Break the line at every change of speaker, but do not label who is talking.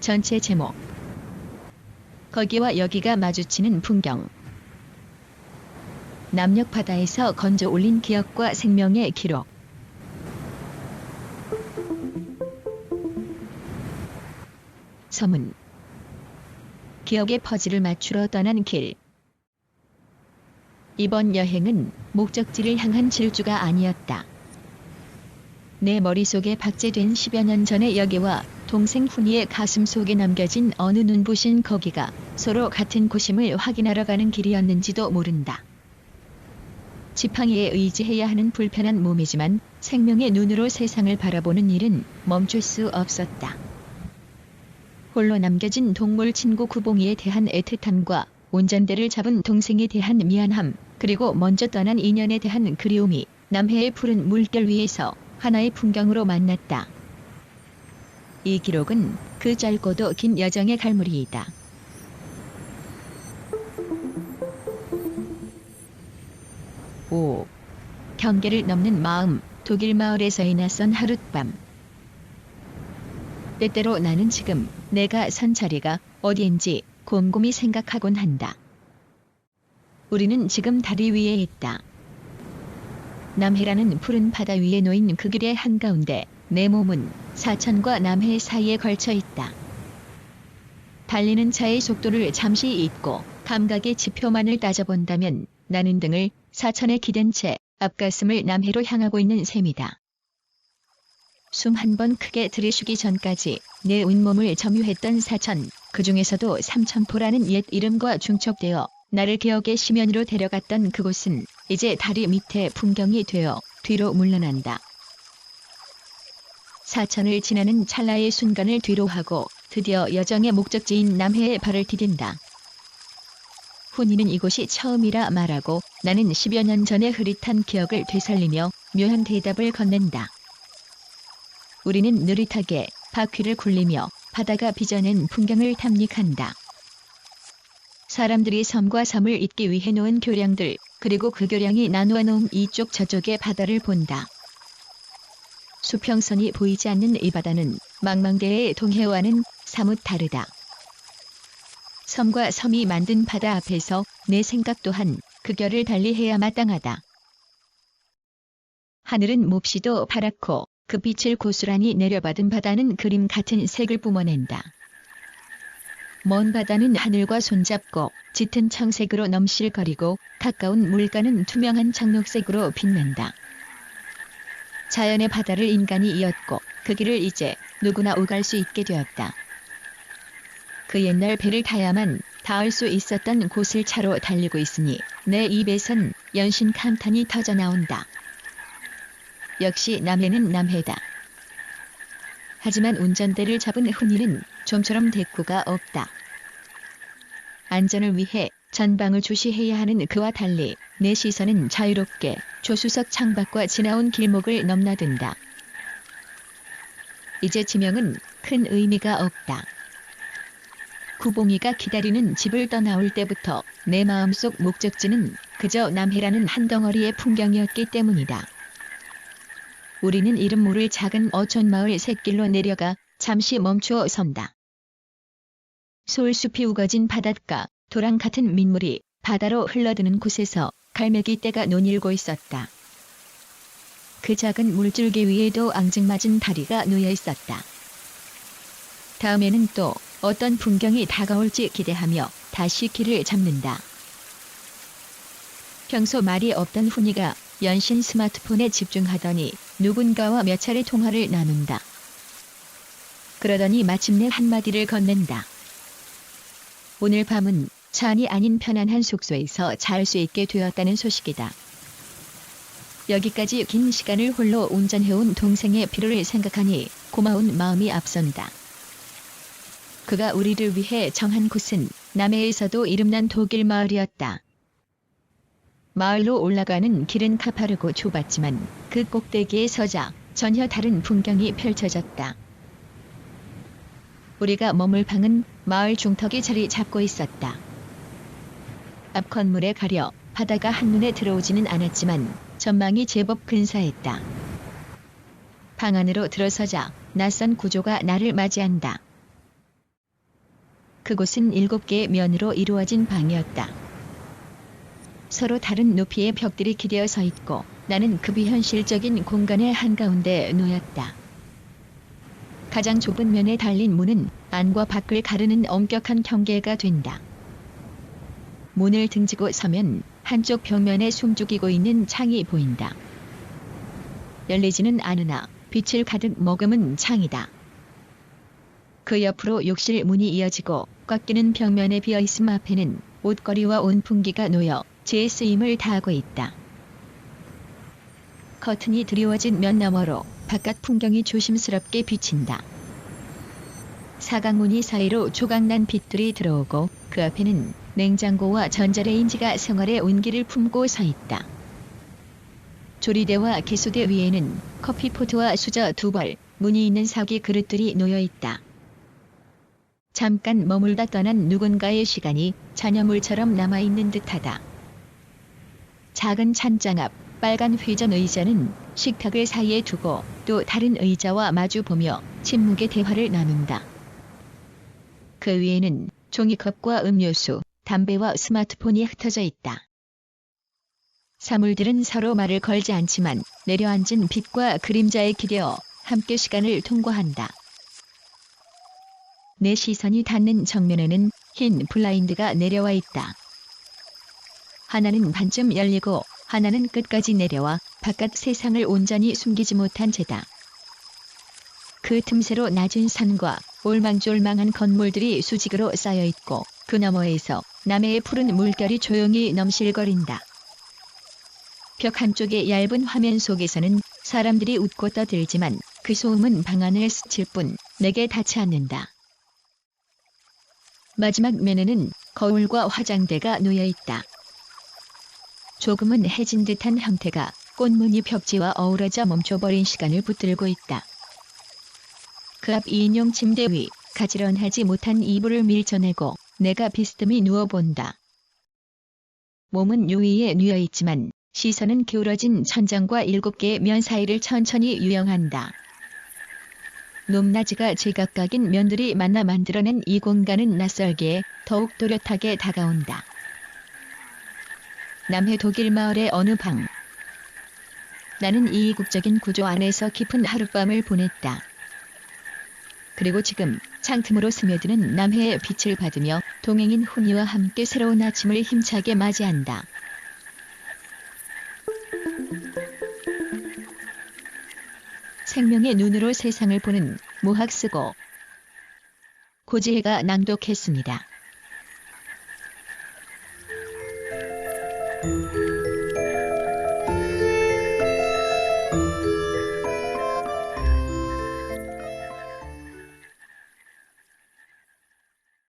전체 제목. 거기와 여기가 마주치는 풍경. 남녘 바다에서 건져 올린 기억과 생명의 기록. 서문. 기억의 퍼즐을 맞추러 떠난 길. 이번 여행은 목적지를 향한 질주가 아니었다. 내 머릿속에 박제된 10여 년 전의 여기와 동생 훈이의 가슴 속에 남겨진 어느 눈부신 거기가 서로 같은 곳임을 확인하러 가는 길이었는지도 모른다. 지팡이에 의지해야 하는 불편한 몸이지만 생명의 눈으로 세상을 바라보는 일은 멈출 수 없었다. 홀로 남겨진 동물 친구 구봉이에 대한 애틋함과 운전대를 잡은 동생에 대한 미안함, 그리고 먼저 떠난 인연에 대한 그리움이 남해의 푸른 물결 위에서 하나의 풍경으로 만났다. 이 기록은 그 짧고도 긴 여정의 갈무리이다. 오. 경계를 넘는 마음, 독일 마을에서의 낯선 하룻밤. 때때로 나는 지금 내가 선 자리가 어디인지 곰곰이 생각하곤 한다. 우리는 지금 다리 위에 있다. 남해라는 푸른 바다 위에 놓인 그 길의 한가운데 내 몸은 사천과 남해 사이에 걸쳐 있다. 달리는 차의 속도를 잠시 잊고 감각의 지표만을 따져본다면 나는 등을 사천에 기댄 채 앞가슴을 남해로 향하고 있는 셈이다. 숨 한 번 크게 들이쉬기 전까지 내 온몸을 점유했던 사천, 그 중에서도 삼천포라는 옛 이름과 중첩되어 나를 기억의 심연으로 데려갔던 그곳은 이제 다리 밑에 풍경이 되어 뒤로 물러난다. 사천을 지나는 찰나의 순간을 뒤로 하고 드디어 여정의 목적지인 남해에 발을 디딘다. 훈이는 이곳이 처음이라 말하고 나는 10여 년 전의 흐릿한 기억을 되살리며 묘한 대답을 건넨다. 우리는 느릿하게 바퀴를 굴리며 바다가 빚어낸 풍경을 탐닉한다. 사람들이 섬과 섬을 잇기 위해 놓은 교량들, 그리고 그 교량이 나누어 놓은 이쪽 저쪽의 바다를 본다. 수평선이 보이지 않는 이 바다는 망망대해의 동해와는 사뭇 다르다. 섬과 섬이 만든 바다 앞에서 내 생각 또한 그 결을 달리해야 마땅하다. 하늘은 몹시도 파랗고 그 빛을 고스란히 내려받은 바다는 그림 같은 색을 뿜어낸다. 먼 바다는 하늘과 손잡고 짙은 청색으로 넘실거리고 가까운 물가는 투명한 청록색으로 빛난다. 자연의 바다를 인간이 이었고 그 길을 이제 누구나 오갈 수 있게 되었다. 그 옛날 배를 타야만 닿을 수 있었던 곳을 차로 달리고 있으니 내 입에선 연신 감탄이 터져나온다. 역시 남해는 남해다. 하지만 운전대를 잡은 훈이는 좀처럼 대꾸가 없다. 안전을 위해 전방을 주시해야 하는 그와 달리 내 시선은 자유롭게 조수석 창밖과 지나온 길목을 넘나든다. 이제 지명은 큰 의미가 없다. 구봉이가 기다리는 집을 떠나올 때부터 내 마음속 목적지는 그저 남해라는 한 덩어리의 풍경이었기 때문이다. 우리는 이름 모를 작은 어촌마을 샛길로 내려가 잠시 멈추어 선다. 솔숲이 우거진 바닷가, 도랑 같은 민물이 바다로 흘러드는 곳에서 갈매기 떼가 논일고 있었다. 그 작은 물줄기 위에도 앙증맞은 다리가 놓여 있었다. 다음에는 또 어떤 풍경이 다가올지 기대하며 다시 길을 잡는다. 평소 말이 없던 훈이가 연신 스마트폰에 집중하더니 누군가와 몇 차례 통화를 나눈다. 그러더니 마침내 한마디를 건넨다. 오늘 밤은 차 안이 아닌 편안한 숙소에서 잘 수 있게 되었다는 소식이다. 여기까지 긴 시간을 홀로 운전해온 동생의 필요를 생각하니 고마운 마음이 앞선다. 그가 우리를 위해 정한 곳은 남해에서도 이름난 독일 마을이었다. 마을로 올라가는 길은 가파르고 좁았지만 그 꼭대기에 서자 전혀 다른 풍경이 펼쳐졌다. 우리가 머물 방은 마을 중턱에 자리 잡고 있었다. 앞 건물에 가려 바다가 한눈에 들어오지는 않았지만 전망이 제법 근사했다. 방 안으로 들어서자 낯선 구조가 나를 맞이한다. 그곳은 7개의 면으로 이루어진 방이었다. 서로 다른 높이의 벽들이 기대어 서 있고 나는 그 비현실적인 공간의 한가운데 놓였다. 가장 좁은 면에 달린 문은 안과 밖을 가르는 엄격한 경계가 된다. 문을 등지고 서면 한쪽 벽면에 숨죽이고 있는 창이 보인다. 열리지는 않으나 빛을 가득 머금은 창이다. 그 옆으로 욕실 문이 이어지고 꽉 끼는 벽면에 비어있음 앞에는 옷걸이와 온풍기가 놓여 제 쓰임을 다하고 있다. 커튼이 드리워진 면 너머로 바깥 풍경이 조심스럽게 비친다. 사각무늬 사이로 조각난 빛들이 들어오고 그 앞에는 냉장고와 전자레인지가 생활의 온기를 품고 서 있다. 조리대와 개수대 위에는 커피포트와 수저 2벌, 무늬 있는 사기 그릇들이 놓여 있다. 잠깐 머물다 떠난 누군가의 시간이 잔여물처럼 남아있는 듯하다. 작은 찬장 앞 빨간 회전 의자는 식탁을 사이에 두고 또 다른 의자와 마주보며 침묵의 대화를 나눈다. 그 위에는 종이컵과 음료수, 담배와 스마트폰이 흩어져 있다. 사물들은 서로 말을 걸지 않지만 내려앉은 빛과 그림자에 기대어 함께 시간을 통과한다. 내 시선이 닿는 정면에는 흰 블라인드가 내려와 있다. 하나는 반쯤 열리고 하나는 끝까지 내려와 바깥 세상을 온전히 숨기지 못한 채다. 그 틈새로 낮은 산과 올망졸망한 건물들이 수직으로 쌓여 있고 그 너머에서 남해의 푸른 물결이 조용히 넘실거린다. 벽 한쪽의 얇은 화면 속에서는 사람들이 웃고 떠들지만 그 소음은 방안을 스칠 뿐 내게 닿지 않는다. 마지막 면에는 거울과 화장대가 놓여 있다. 조금은 해진 듯한 형태가 꽃무늬 벽지와 어우러져 멈춰버린 시간을 붙들고 있다. 그 앞 2인용 침대 위 가지런하지 못한 이불을 밀쳐내고 내가 비스듬히 누워본다. 몸은 요위에 누워있지만 시선은 기울어진 천장과 7개의 면 사이를 천천히 유영한다. 높낮이가 제각각인 면들이 만나 만들어낸 이 공간은 낯설게 더욱 또렷하게 다가온다. 남해 독일 마을의 어느 방. 나는 이 이국적인 구조 안에서 깊은 하룻밤을 보냈다. 그리고 지금 창틈으로 스며드는 남해의 빛을 받으며 동행인 훈이와 함께 새로운 아침을 힘차게 맞이한다. 생명의 눈으로 세상을 보는 무학쓰고 고지혜가 낭독했습니다.